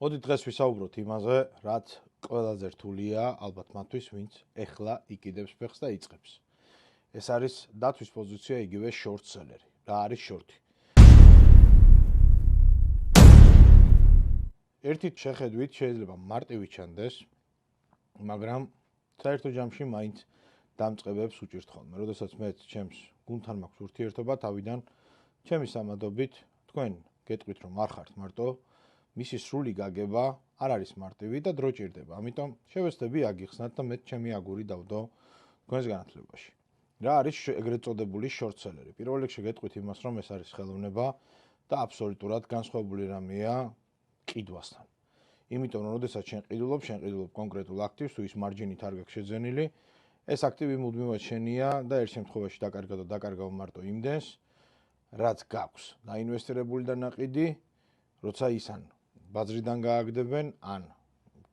მოდი დღეს ვისაუბროთ იმაზე, რაც ყველაზე რთულია ალბათ მათთვის, ვინც ეხლა იკიდებს ფეხს და იწყებს. ეს არის დაცვის პოზიცია, იგივე short seller-ი. რა არის short-ი? ერთით შეხედვით შეიძლება მარტივი ჩანდეს, მაგრამ საერთო ჯამში მაინც დამწყებებს უჭირთ ხოლმე. როდესაც მე ჩემს გუნდთან მაქვს ურთიერთობა, თავიდან ჩემი სამადობით თქვენ გეტყვით, რომ არ ხართ მარტო, მისი სრული გაგება არ არის მარტივი და დრო ჭირდება. ამიტომ შევეცდები აგიხსნათ და მე ჩემი აგური დავდო თქვენს განათლებაში. რა არის ეგრეთ წოდებული short seller-ი? პირველ რიგში გეტყვით იმას, რომ ეს არის ხელოვნება და აბსოლუტურად განსხვავებული რამეა ყიდვასთან. იმიტომ რომ როდესაც შენ ყიდულობ კონკრეტულ აქტივს, თუ ის მარჯინით არ გაქვს შეძენილი, ეს აქტივი მუდმივად შენია და ერთ შემთხვევაში დაკარგავ მარტო იმდენს, რაც გაქვს დაინვესტირებული და ნაყიდი, როცა ის ან ბაზრიდან გააგდებენ, ან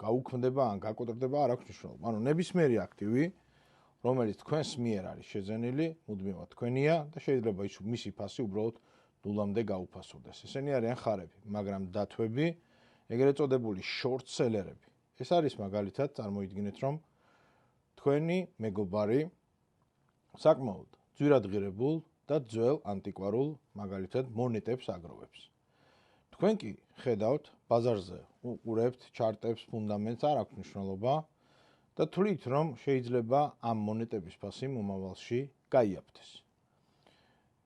გაუქმდება, ან გაკოტრდება, არ აქვს მნიშვნელობა. ანუ ნებისმიერი აქტივი, რომელიც თქვენს მიერ არის შეძენილი, მუდმივად თქვენია და შეიძლება ის მისი ფასი უბრალოდ ნულამდე გაუფასოდეს. ესენი არიან ხარები, მაგრამ დათვები, ეგრეთ წოდებული short seller-ები. ეს არის მაგალითად, წარმოიდგინეთ, რომ თქვენი მეგობარი საკმაოდ ძვირადღირებულ და ძველ ანტიკვარულ მაგალითად მონეტებს აგროვებს. თქვენ კი ხედავთ ბაზარზე, უყურებთ ჩარტებს, ფუნდამენტს, არ აქვს მნიშვნელობა და თვლით, რომ შეიძლება ამ მონეტების ფასი მომავალში გაიაფთეს.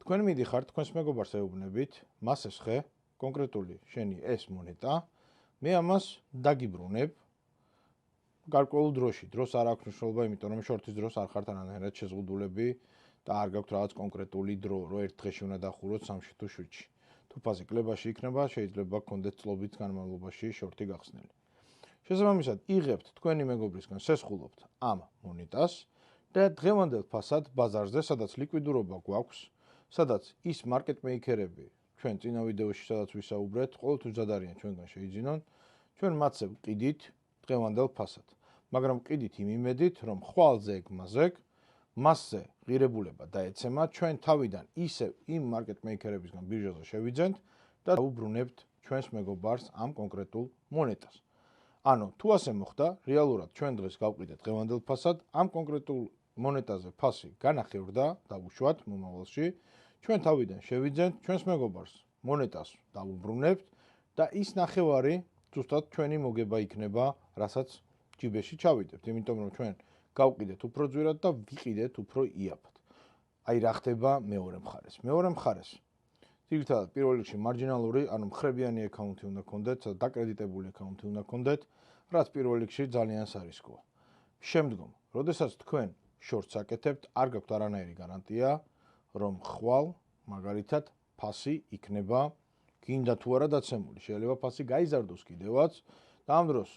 თქვენ მიდიხართ, თქვენს მეგობარს ეუბნებით, მას ესხე, კონკრეტული შენი ეს მონეტა, მე ამას დაგიბრუნებ გარკვეულ დროში. დროს არ აქვს მნიშვნელობა, იმიტომ რომ შორტის დროს არ ხართ არანაირად შეზღუდულები და არ გაქვთ რაღაც კონკრეტული დრო, რომ ერთ დღეში უნდა დახუროთ 3-ში თუ 7-ში. თუ ფაზი კლებაში იქნება, შეიძლება გქონდეთ წლობით განმავლობაში შორტი გახსნილი. შესაბამისად, იღებთ თქვენი მეგობრისგან, სესხულობთ ამ მონეტას და დღევანდელ ფასად ბაზარზე, სადაც ლიკვიდურობა გვაქვს, სადაც ის მარკეტმეიქერები, ჩვენ წინა ვიდეოში სადაც ვისაუბრეთ, ყოველთვის მზად არიან ჩვენგან შეიძინონ, ჩვენ მათზე ვყიდით დღევანდელ ფასად. მაგრამ ვყიდით იმ იმედით, რომ ხვალზე ეგ მასზე ღირებულება დაეცემა, ჩვენ თავიდან ისევ იმ მარკეტმეიქერებისგან ბირჟაზე შევიძენთ და დაუბრუნებთ ჩვენს მეგობარს ამ კონკრეტულ მონეტას. ანუ, თუ ასე მოხდა, რეალურად ჩვენ დღეს გავყიდეთ დღევანდელ ფასად, ამ კონკრეტულ მონეტაზე ფასი განახევრდა, დავუშვათ მომავალში, ჩვენ თავიდან შევიძენთ ჩვენს მეგობარს მონეტას დავუბრუნებთ და ის ნახევარი ზუსტად ჩვენი მოგება იქნება, რასაც ჯიბეში ჩავიდებთ, იმიტომ რომ ჩვენ გავყიდეთ უფრო ძვირად და ვიყიდეთ უფრო იაფად. აი რა ხდება მეორე მხარეს. მეორე მხარეს ძირითადად პირველ რიგში მარჯინალური, ანუ მხრებიანი აკაუნთი უნდა გქონდეთ, დაკრედიტებული აკაუნთი უნდა გქონდეთ, რაც პირველ რიგში ძალიან სარისკოა. შემდგომ, როდესაც თქვენ შორტს აკეთებთ, არ გაქვთ არანაირი გარანტია, რომ ხვალ მაგალითად ფასი იქნება გინდა თუ არა დაცემული. შეიძლება ფასი გაიზარდოს კიდევაც და ამ დროს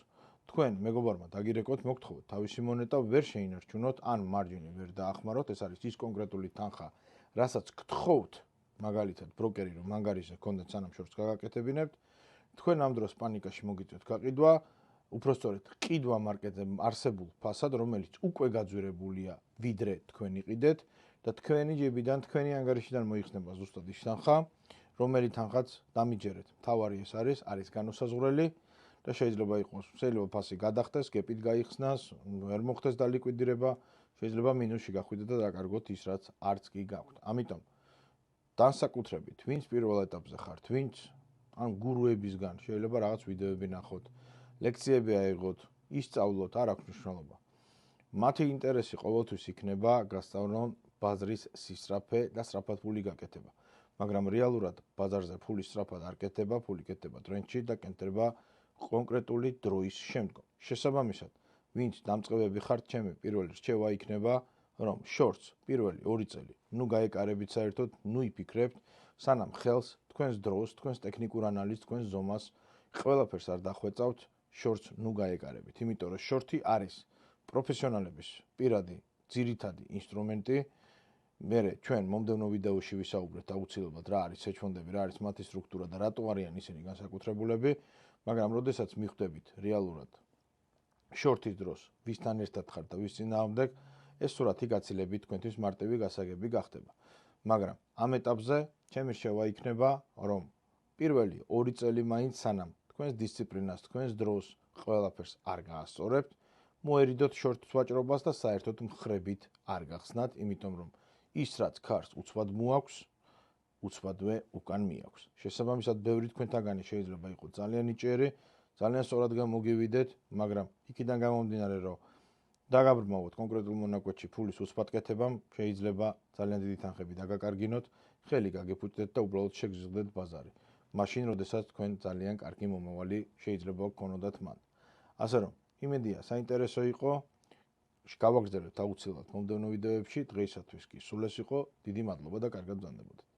თქვენ მეგობარმა დაგირეკოთ, მოგთხოვოთ თავისი მონეტა ვერ შეინარჩუნოთ, ან მარჯინი ვერ დაახმაროთ, ეს არის ის კონკრეტული თანხა, რასაც გთხოვთ მაგალითად ბროკერი, რომ მანგარიზე გქონდეთ სანამ შორტს გაგაკეთებინებთ, თქვენ ამ დროს პანიკაში მოგიწევთ გაყიდვა, უпростоრეთ ყიდვა მარკეტზე არსებულ ფასად, რომელიც უკვე გაძვირებულია, ვიდრე თქვენ იყიდეთ და თქვენი ჯებიდან, თქვენი ანგარიშიდან მოიხსნება ზუსტად ის თანხა, რომელი თანხაც დამიჯერეთ. მთავარი ეს არის განუსაზღვრელი და შეიძლება იყოს, შეიძლება ფასი გადახდეს, გეპით გაიხსნას, ვერ მოხდეს დალიკვიდირება, შეიძლება მინუსში გახვიდეთ და დაკარგოთ ის, რაც არც კი გაქვთ. ამიტომ განსაკუთრებით, ვინც პირველ ეტაპზე ხართ, ვინც ან გურუებისგან შეიძლება რაღაც ვიდეოები ნახოთ, ლექციები აიღოთ, ისწავლოთ, არ აქვს მნიშვნელობა. მათი ინტერესი ყოველთვის იქნება გასწავლონ ბაზრის სისწრაფე და სწრაფად ფული გაკეთება. მაგრამ რეალურად ბაზარზე ფული სწრაფად არ კეთდება, ფული კეთდება ტრენდში და კეთდება კონკრეტული დროის შემდგომ. შესაბამისად, ვინც დამწყებები ხართ, ჩემი პირველი რჩევა იქნება, რომ შორტს პირველი 2 წელი ნუ გაეკარებით საერთოდ, ნუ იფიქრებთ, სანამ ხელს, თქვენს დროს, თქვენს ტექნიკურ ანალიზს, თქვენს ზომას, ყველაფერს არ დახვეწავთ, შორტს ნუ გაეკარებით. იმიტომ რომ შორტი არის პროფესიონალების პირადი ძირითადი ინსტრუმენტი. მერე ჩვენ მომდევნო ვიდეოში ვისაუბრეთ აუცილებლად რა არის ჰედж-ფონდები, რა არის მათი სტრუქტურა და რატო არიან ისინი განსაკუთრებულები, მაგრამ როდესაც მიხვდებით რეალურად შორტის დროს ვისთან ერთად ხართ და ვის წინააღმდეგ, ეს სურათი გაცილებით თქვენთვის მარტივი გასაგები გახდება. მაგრამ ამ ეტაპზე ჩემი რჩევა იქნება, რომ პირველი 2 წელი მაინც სანამ თქვენს დისციპლინას, თქვენს დროს, ყველაფერს არ გაასწორებთ, მოერიდოთ შორტ ვაჭრობას და საერთოდ მხრებით არ გახსნათ, იმიტომ რომ ის რაც ქარს უცბად მოაქვს, უცბადვე უკან მიაქვს. შესაბამისად, ბევრი თქვენთაგანი შეიძლება იყოს ძალიან ნიჭიერი, ძალიან სწორად გამოგივიდეთ, მაგრამ იქიდან გამომდინარე, რომ დაგაბრმავოთ კონკრეტულ მონაკვეთში ფულის უცბად კეთებამ, შეიძლება ძალიან დიდი თანხები დაგაკარგინოთ, ხელი გაგიფუჭდეთ და უბრალოდ შეგზღდეთ ბაზარი. მაშინ, როდესაც თქვენ ძალიან კარგი მომავალი შეიძლება გქონოდათ მან. ასე რომ, იმედია, საინტერესო იყო. გავაგრძელებთ აუცილებლად მომდევნო ვიდეოებში, დღეისათვის კი სულ ეს იყო. დიდი მადლობა და კარგად ბრძანდებოდეთ.